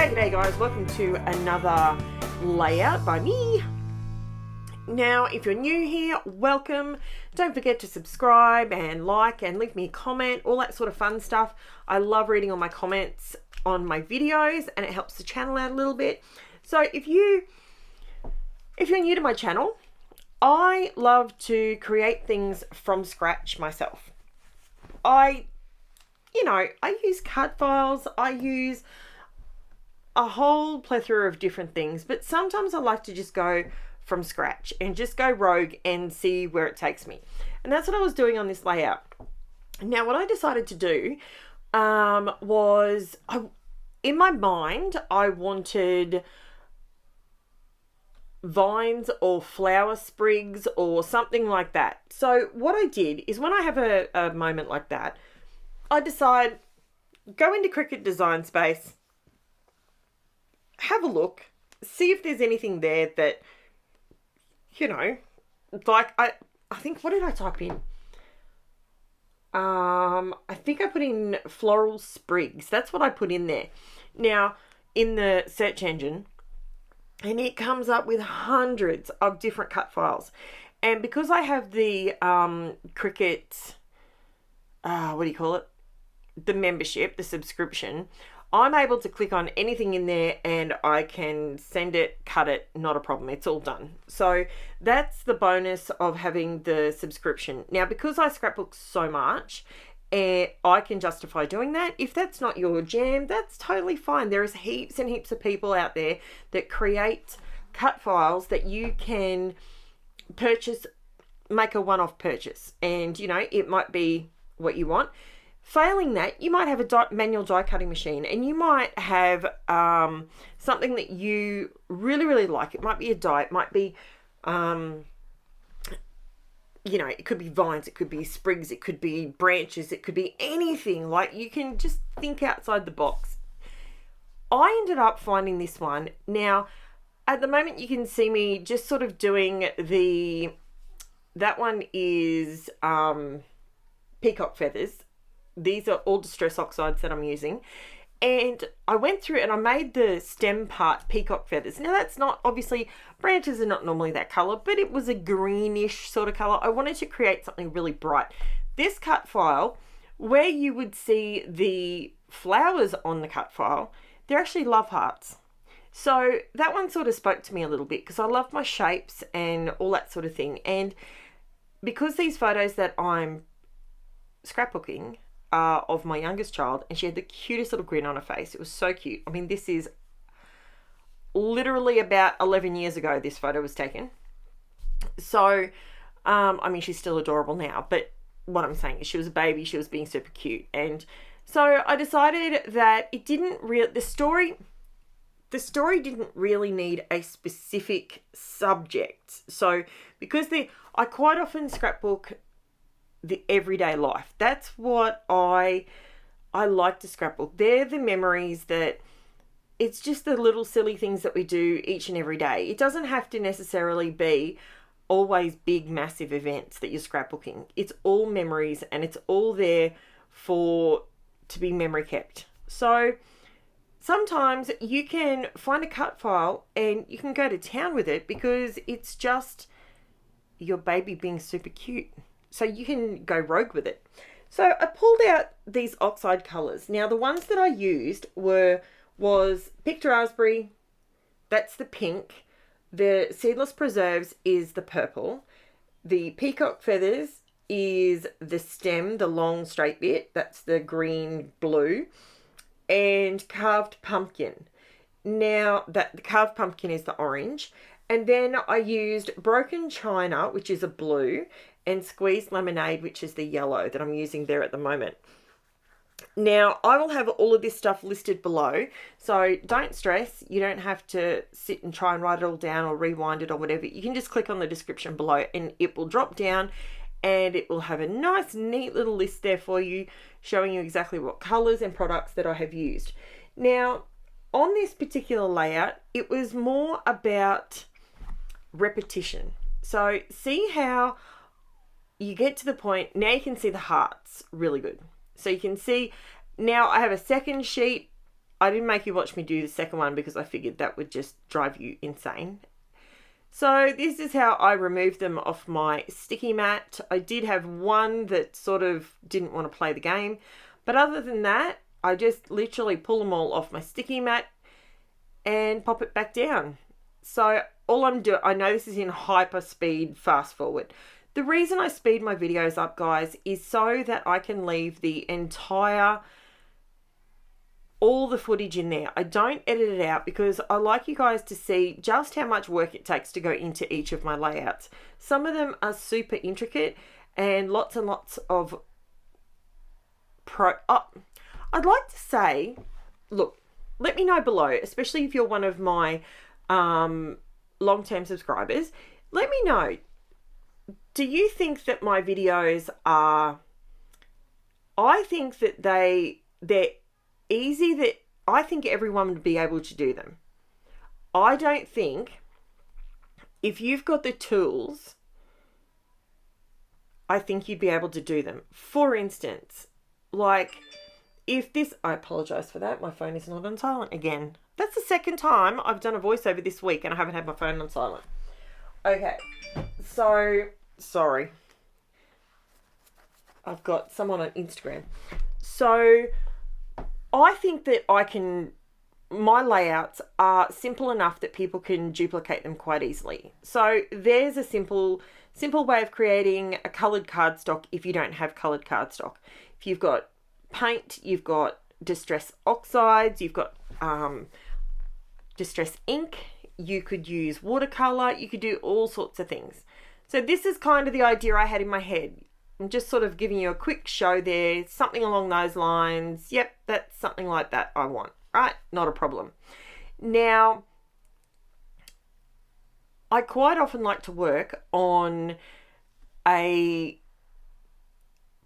G'day guys, welcome to another layout by me. Now, if you're new here, welcome. Don't forget to subscribe and like and leave me a comment, all that sort of fun stuff. I love reading all my comments on my videos and it helps the channel out a little bit. So if you're new to my channel, I love to create things from scratch myself. I use cut files, I use a whole plethora of different things, but sometimes I like to just go from scratch and just go rogue and see where it takes me. And that's what I was doing on this layout. Now, what I decided to do was, in my mind, I wanted vines or flower sprigs or something like that. So what I did is when I have a moment like that, I decide, go into Cricut Design Space, have a look, see if there's anything there that, like I think, what did I type in? I think I put in floral sprigs. That's what I put in there. Now, in the search engine, and it comes up with hundreds of different cut files. And because I have the Cricut, the membership, the subscription, I'm able to click on anything in there and I can send it, cut it, not a problem. It's all done. So that's the bonus of having the subscription. Now, because I scrapbook so much, I can justify doing that. If that's not your jam, that's totally fine. There is heaps and heaps of people out there that create cut files that you can purchase, make a one-off purchase. And, it might be what you want. Failing that, you might have a manual die cutting machine, and you might have something that you really, really like. It might be a die, it might be, it could be vines, it could be sprigs, it could be branches, it could be anything. Like, you can just think outside the box. I ended up finding this one. Now, at the moment, you can see me just sort of doing that one is peacock feathers. These are all distress oxides that I'm using. And I went through and I made the stem part peacock feathers. Now, that's not, obviously, branches are not normally that color, but it was a greenish sort of color. I wanted to create something really bright. This cut file, where you would see the flowers on the cut file, they're actually love hearts. So that one sort of spoke to me a little bit because I love my shapes and all that sort of thing. And because these photos that I'm scrapbooking of my youngest child, and she had the cutest little grin on her face. It was so cute. I mean, this is literally about 11 years ago this photo was taken. So, she's still adorable now, but what I'm saying is she was a baby, she was being super cute. And so I decided that it didn't really, the story didn't really need a specific subject. So because I quite often scrapbook the everyday life. That's what I like to scrapbook. They're the memories that, it's just the little silly things that we do each and every day. It doesn't have to necessarily be always big, massive events that you're scrapbooking. It's all memories and it's all there to be memory kept. So sometimes you can find a cut file and you can go to town with it because it's just your baby being super cute. So you can go rogue with it. So I pulled out these oxide colors. Now, the ones that I used was Picked Raspberry, that's the pink. The Seedless Preserves is the purple. The Peacock Feathers is the stem, the long straight bit. That's the green blue. And Carved Pumpkin. Now, the Carved Pumpkin is the orange. And then I used Broken China, which is a blue, and Squeezed Lemonade, which is the yellow that I'm using there at the moment. Now, I will have all of this stuff listed below, so don't stress. You don't have to sit and try and write it all down or rewind it or whatever. You can just click on the description below and it will drop down and it will have a nice, neat little list there for you, showing you exactly what colors and products that I have used. Now, on this particular layout, it was more about repetition. So see how you get to the point, now you can see the hearts really good. So you can see now I have a second sheet I didn't make you watch me do the second one because I figured that would just drive you insane. So this is how I removed them off my sticky mat. I did have one that sort of didn't want to play the game. But other than that, I just literally pull them all off my sticky mat and pop it back down. So all I'm doing, I know this is in hyper speed fast forward. The reason I speed my videos up, guys, is so that I can leave the entire, all the footage in there. I don't edit it out because I like you guys to see just how much work it takes to go into each of my layouts. Some of them are super intricate and lots of I'd like to say, look, let me know below, especially if you're one of my long-term subscribers. Let me know, do you think that my videos are, I think that they're easy, that I think everyone would be able to do them. I don't think, if you've got the tools, I think you'd be able to do them. For instance, like if this, I apologize for that, my phone is not on silent again. That's the second time I've done a voiceover this week and I haven't had my phone on silent. Okay, so sorry, I've got someone on Instagram. So I think that my layouts are simple enough that people can duplicate them quite easily. So there's a simple way of creating a colored cardstock if you don't have colored cardstock. If you've got paint, you've got distress oxides, you've got distress ink, you could use watercolor, you could do all sorts of things. So this is kind of the idea I had in my head. I'm just sort of giving you a quick show there, something along those lines. Yep, that's something like that I want, right? Not a problem. Now, I quite often like to work on a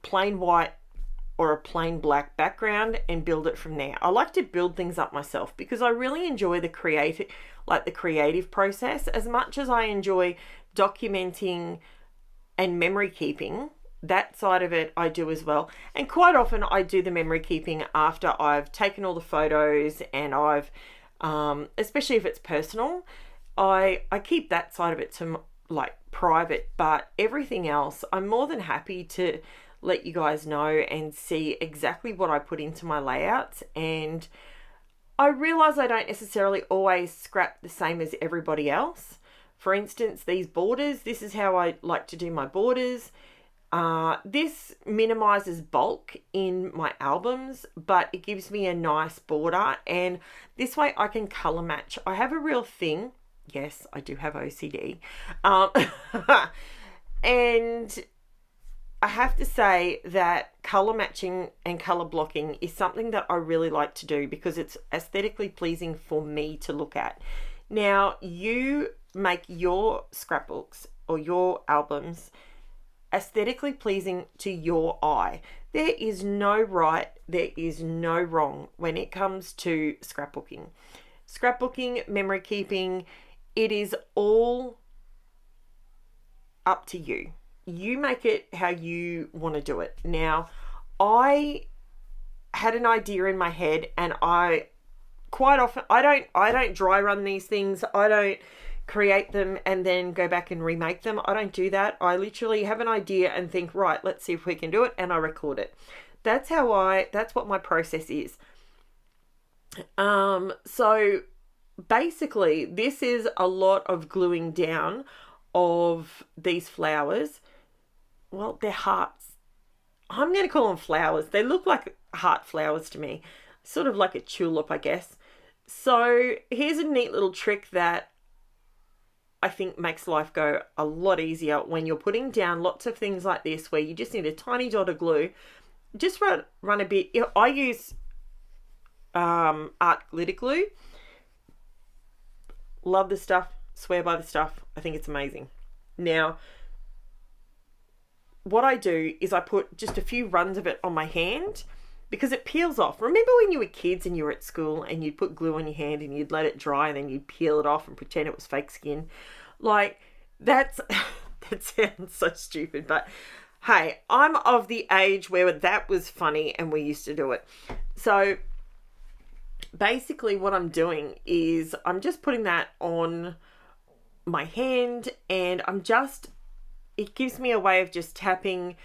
plain white or a plain black background and build it from there. I like to build things up myself because I really enjoy the creative process as much as I enjoy documenting and memory keeping. That side of it I do as well. And quite often I do the memory keeping after I've taken all the photos and I've, especially if it's personal, I keep that side of it to like private, but everything else I'm more than happy to let you guys know and see exactly what I put into my layouts. And I realize I don't necessarily always scrap the same as everybody else. For instance, these borders, this is how I like to do my borders. This minimizes bulk in my albums, but it gives me a nice border, and this way I can color match. I have a real thing. Yes, I do have OCD. And I have to say that color matching and color blocking is something that I really like to do because it's aesthetically pleasing for me to look at. Now, you make your scrapbooks or your albums aesthetically pleasing to your eye. There is no right, there is no wrong when it comes to scrapbooking. Scrapbooking, memory keeping, it is all up to you. You make it how you want to do it. Now, I had an idea in my head, and I quite often I don't dry run these things. I don't create them and then go back and remake them. I don't do that. I literally have an idea and think, right, let's see if we can do it, and I record it. That's what my process is. So basically this is a lot of gluing down of these flowers. Well, they're hearts. I'm going to call them flowers. They look like heart flowers to me. Sort of like a tulip, I guess. So here's a neat little trick that I think makes life go a lot easier when you're putting down lots of things like this, where you just need a tiny dot of glue. Just run a bit. I use art glitter glue. Love the stuff. Swear by the stuff. I think it's amazing. Now, what I do is I put just a few runs of it on my hand because it peels off. Remember when you were kids and you were at school and you'd put glue on your hand and you'd let it dry and then you'd peel it off and pretend it was fake skin? Like, that sounds so stupid, but hey, I'm of the age where that was funny and we used to do it. So basically what I'm doing is I'm just putting that on my hand, and it gives me a way of just tapping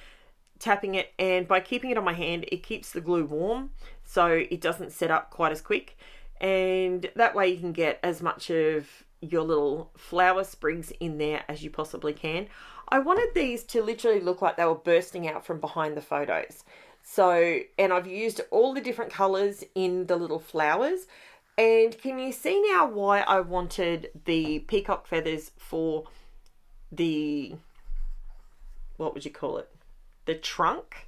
it, and by keeping it on my hand it keeps the glue warm so it doesn't set up quite as quick, and that way you can get as much of your little flower sprigs in there as you possibly can. I wanted these to literally look like they were bursting out from behind the photos. So, and I've used all the different colors in the little flowers. And can you see now why I wanted the peacock feathers for the, what would you call it? The trunk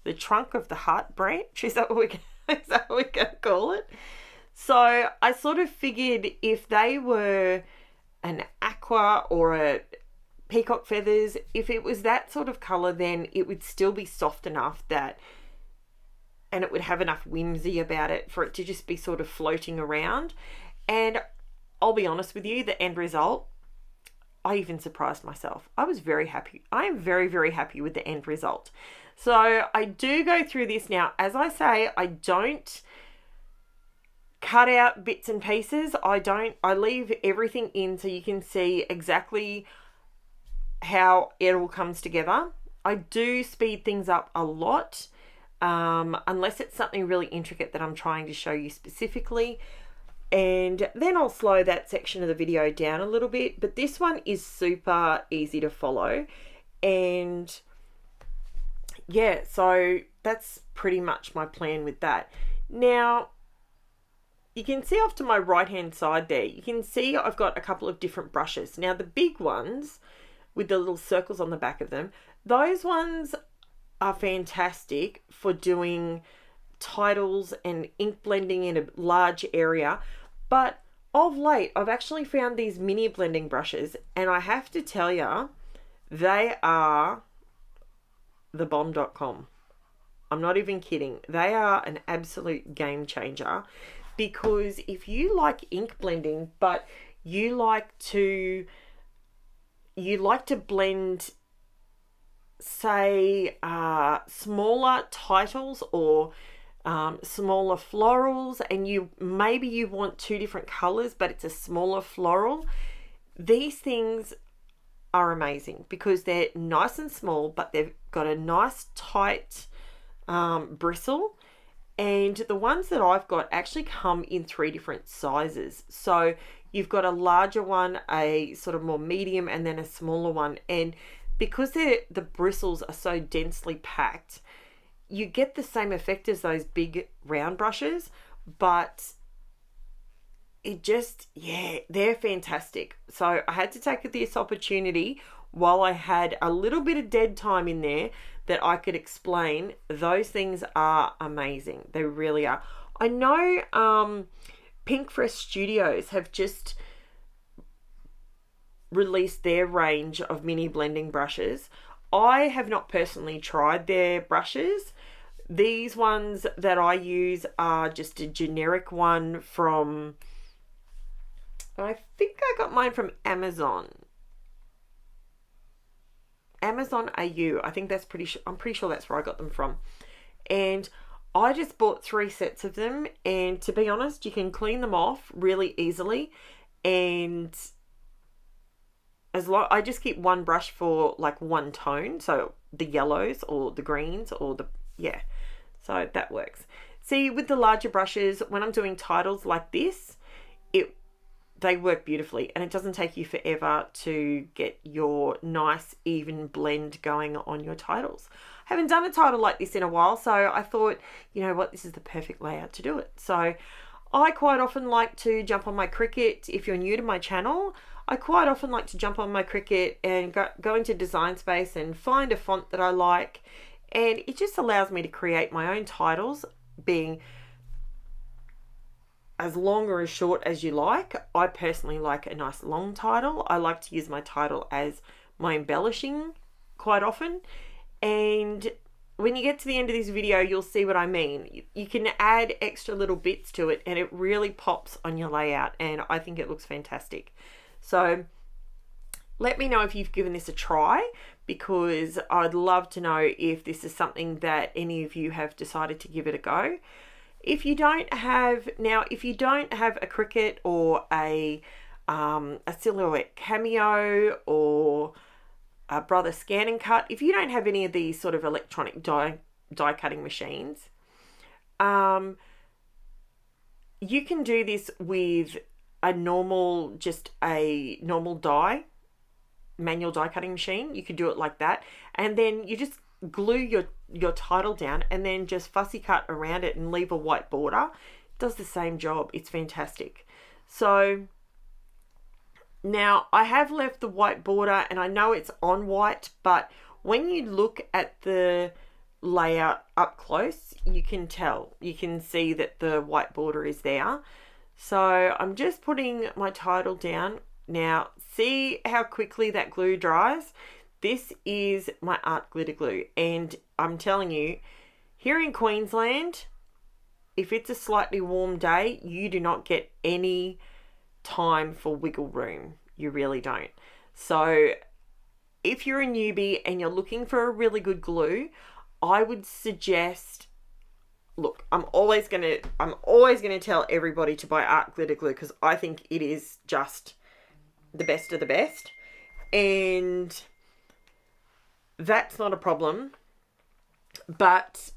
of the heart branch. Is that what we're going to call it? So I sort of figured if they were an aqua or a peacock feathers, if it was that sort of color, then it would still be soft enough that, and it would have enough whimsy about it for it to just be sort of floating around. And I'll be honest with you, the end result, I even surprised myself. I was very happy. I am very, very happy with the end result. So I do go through this now. As I say, I don't cut out bits and pieces. I leave everything in so you can see exactly how it all comes together. I do speed things up a lot, unless it's something really intricate that I'm trying to show you specifically. And then I'll slow that section of the video down a little bit. But this one is super easy to follow. And yeah, so that's pretty much my plan with that. Now, you can see off to my right hand side there, you can see I've got a couple of different brushes. Now the big ones with the little circles on the back of them, those ones are fantastic for doing titles and ink blending in a large area. But of late, I've actually found these mini blending brushes, and I have to tell you, they are the bomb.com. I'm not even kidding. They are an absolute game changer, because if you like ink blending, but you like to blend, say, smaller titles or smaller florals, and you want two different colors, but it's a smaller floral, these things are amazing because they're nice and small, but they've got a nice tight bristle. And the ones that I've got actually come in 3 different sizes. So you've got a larger one, a sort of more medium, and then a smaller one. And because the bristles are so densely packed, you get the same effect as those big round brushes, but it just, yeah, they're fantastic. So I had to take this opportunity while I had a little bit of dead time in there that I could explain. Those things are amazing. They really are. I know Pink Fresh Studios have just released their range of mini blending brushes. I have not personally tried their brushes. These ones that I use are just a generic one from, I think I got mine from Amazon AU. I think that's I'm pretty sure that's where I got them from. And I just bought 3 sets of them, and to be honest, you can clean them off really easily. And I just keep one brush for like one tone, so the yellows or the greens or so that works. See, with the larger brushes, when I'm doing titles like this, they work beautifully, and it doesn't take you forever to get your nice even blend going on your titles. I haven't done a title like this in a while, so I thought, you know what, this is the perfect layout to do it. So I quite often like to jump on my Cricut. If you're new to my channel, I quite often like to jump on my Cricut and go into Design Space and find a font that I like, and it just allows me to create my own titles, being as long or as short as you like. I personally like a nice long title. I like to use my title as my embellishing quite often. And when you get to the end of this video, you'll see what I mean. You can add extra little bits to it, and it really pops on your layout, and I think it looks fantastic. So let me know if you've given this a try, because I'd love to know if this is something that any of you have decided to give it a go. If you don't have a Cricut or a Silhouette Cameo or a Brother Scan and Cut, if you don't have any of these sort of electronic die cutting machines, you can do this with a normal manual die cutting machine. You could do it like that, and then you just glue your title down and then just fussy cut around it and leave a white border. It does the same job. It's fantastic. So now I have left the white border, and I know it's on white, but when you look at the layout up close, you can see that the white border is there. So I'm just putting my title down. Now see how quickly that glue dries. This is my art glitter glue, and I'm telling you, here in Queensland, if it's a slightly warm day, you do not get any time for wiggle room. You really don't. So if you're a newbie and you're looking for a really good glue, I would suggest, look, I'm always going to tell everybody to buy art glitter glue, because I think it is just the best of the best, and that's not a problem. But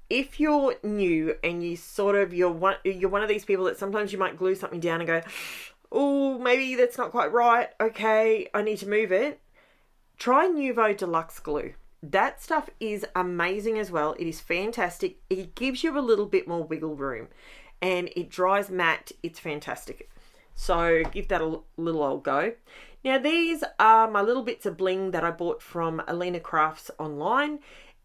if you're new and you're one of these people that sometimes you might glue something down and go, oh, maybe that's not quite right, okay, I need to move it, try Nuvo Deluxe glue. That stuff is amazing as well. It is fantastic. It gives you a little bit more wiggle room, and it dries matte. It's fantastic. So give that a little old go. Now these are my little bits of bling that I bought from Alina Crafts online,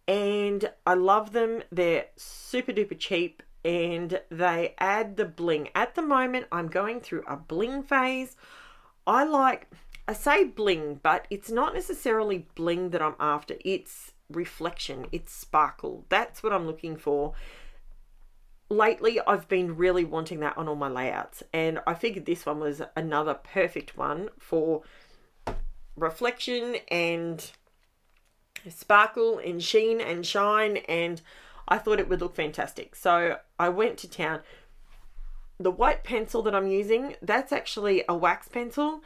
and I love them. They're super duper cheap, and they add the bling. At the moment, I'm going through a bling phase. I say bling, but it's not necessarily bling that I'm after. It's reflection. It's sparkle. That's what I'm looking for. Lately, I've been really wanting that on all my layouts, and I figured this one was another perfect one for reflection and sparkle and sheen and shine, and I thought it would look fantastic. So I went to town. The white pencil that I'm using, that's actually a wax pencil,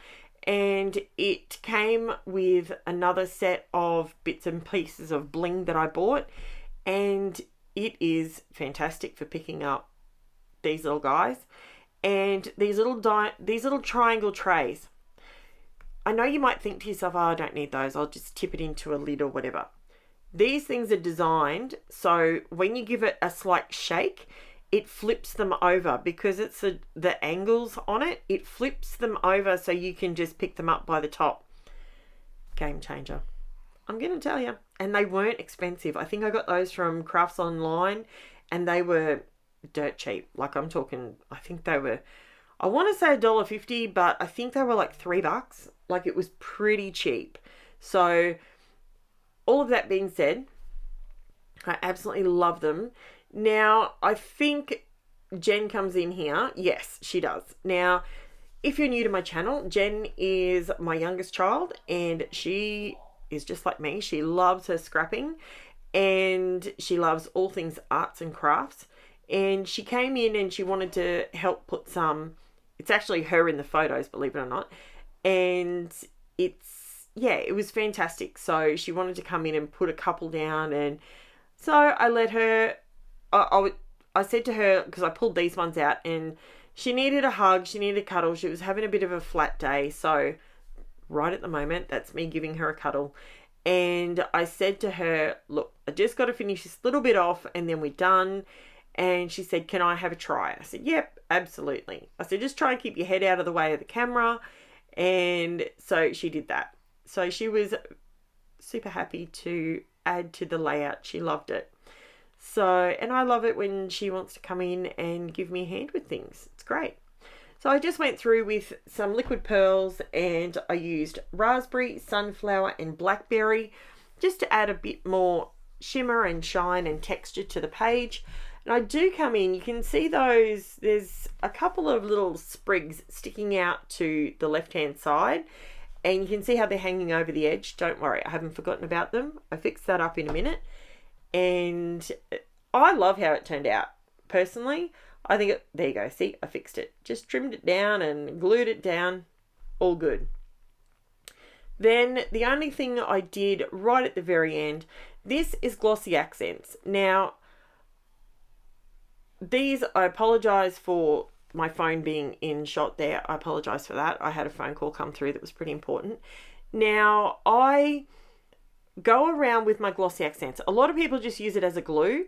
and it came with another set of bits and pieces of bling that I bought, and it is fantastic for picking up these little guys and these little triangle trays. I know you might think to yourself, oh, I don't need those, I'll just tip it into a lid or whatever. These things are designed so when you give it a slight shake, it flips them over, because it's the angles on it. It flips them over so you can just pick them up by the top. Game changer, I'm going to tell you. And they weren't expensive. I think I got those from Crafts Online, and they were dirt cheap. Like I'm talking, I think they were, I want to say $1.50, but I think they were like $3. Like it was pretty cheap. So all of that being said, I absolutely love them. Now, I think Jen comes in here. Yes, she does. Now, if you're new to my channel, Jen is my youngest child, and she is just like me. She loves her scrapping, and she loves all things arts and crafts. And she came in and she wanted to help put some, it's actually her in the photos, believe it or not. And it was fantastic. So she wanted to come in and put a couple down, and so I let her, I said to her, because I pulled these ones out, and she needed a hug, she needed a cuddle, she was having a bit of a flat day, so right at the moment, that's me giving her a cuddle. And I said to her, look, I just got to finish this little bit off and then we're done. And she said, can I have a try? I said, yep, absolutely. I said, just try and keep your head out of the way of the camera. And so she did that. So she was super happy to add to the layout. She loved it. So, and I love it when she wants to come in and give me a hand with things. It's great. So I just went through with some liquid pearls, and I used raspberry, sunflower and blackberry just to add a bit more shimmer and shine and texture to the page. And I do come in, you can see those, there's a couple of little sprigs sticking out to the left hand side, and you can see how they're hanging over the edge. Don't worry, I haven't forgotten about them. I fixed that up in a minute, and I love how it turned out. personally, I think there you go. See, I fixed it. Just trimmed it down and glued it down. All good. Then the only thing I did right at the very end, this is Glossy Accents. Now, these, I apologise for my phone being in shot there. I apologise for that. I had a phone call come through that was pretty important. Now, I go around with my Glossy Accents. A lot of people just use it as a glue,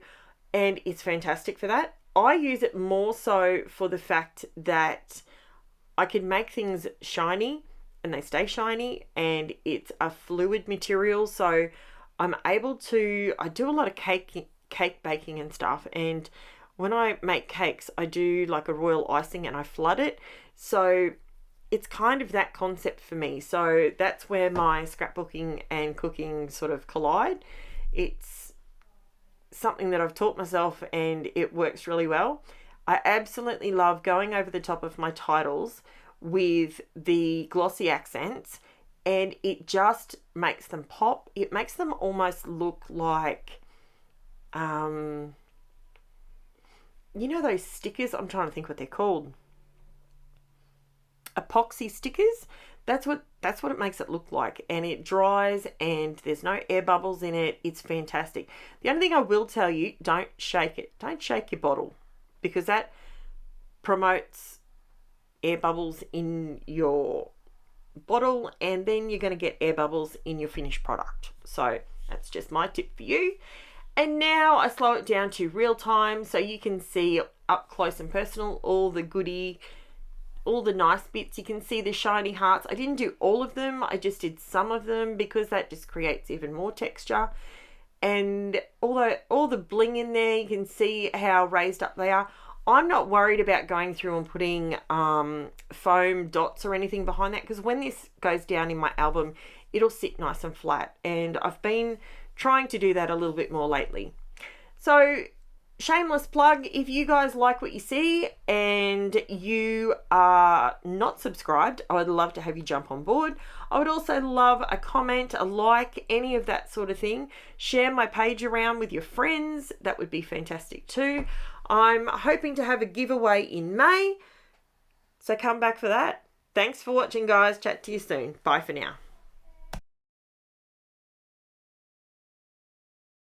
and it's fantastic for that. I use it more so for the fact that I can make things shiny and they stay shiny, and it's a fluid material, so I'm able to, I do a lot of cake baking and stuff, and when I make cakes, I do like a royal icing and I flood it. So it's kind of that concept for me. So that's where my scrapbooking and cooking sort of collide. It's something that I've taught myself and it works really well. I absolutely love going over the top of my titles with the Glossy Accents, and it just makes them pop. It makes them almost look like, you know those stickers? I'm trying to think what they're called. Epoxy stickers. That's what it makes it look like. And it dries and there's no air bubbles in it. It's fantastic. The only thing I will tell you, don't shake it. Don't shake your bottle, because that promotes air bubbles in your bottle, and then you're going to get air bubbles in your finished product. So that's just my tip for you. And now I slow it down to real time so you can see up close and personal all the goodie, all the nice bits. You can see the shiny hearts. I didn't do all of them. I just did some of them because that just creates even more texture. And although all the bling in there, you can see how raised up they are. I'm not worried about going through and putting foam dots or anything behind that, because when this goes down in my album, it'll sit nice and flat. And I've been trying to do that a little bit more lately. So shameless plug, if you guys like what you see and you are not subscribed, I would love to have you jump on board. I would also love a comment, a like, any of that sort of thing. Share my page around with your friends. That would be fantastic too. I'm hoping to have a giveaway in May, so come back for that. Thanks for watching, guys. Chat to you soon. Bye for now.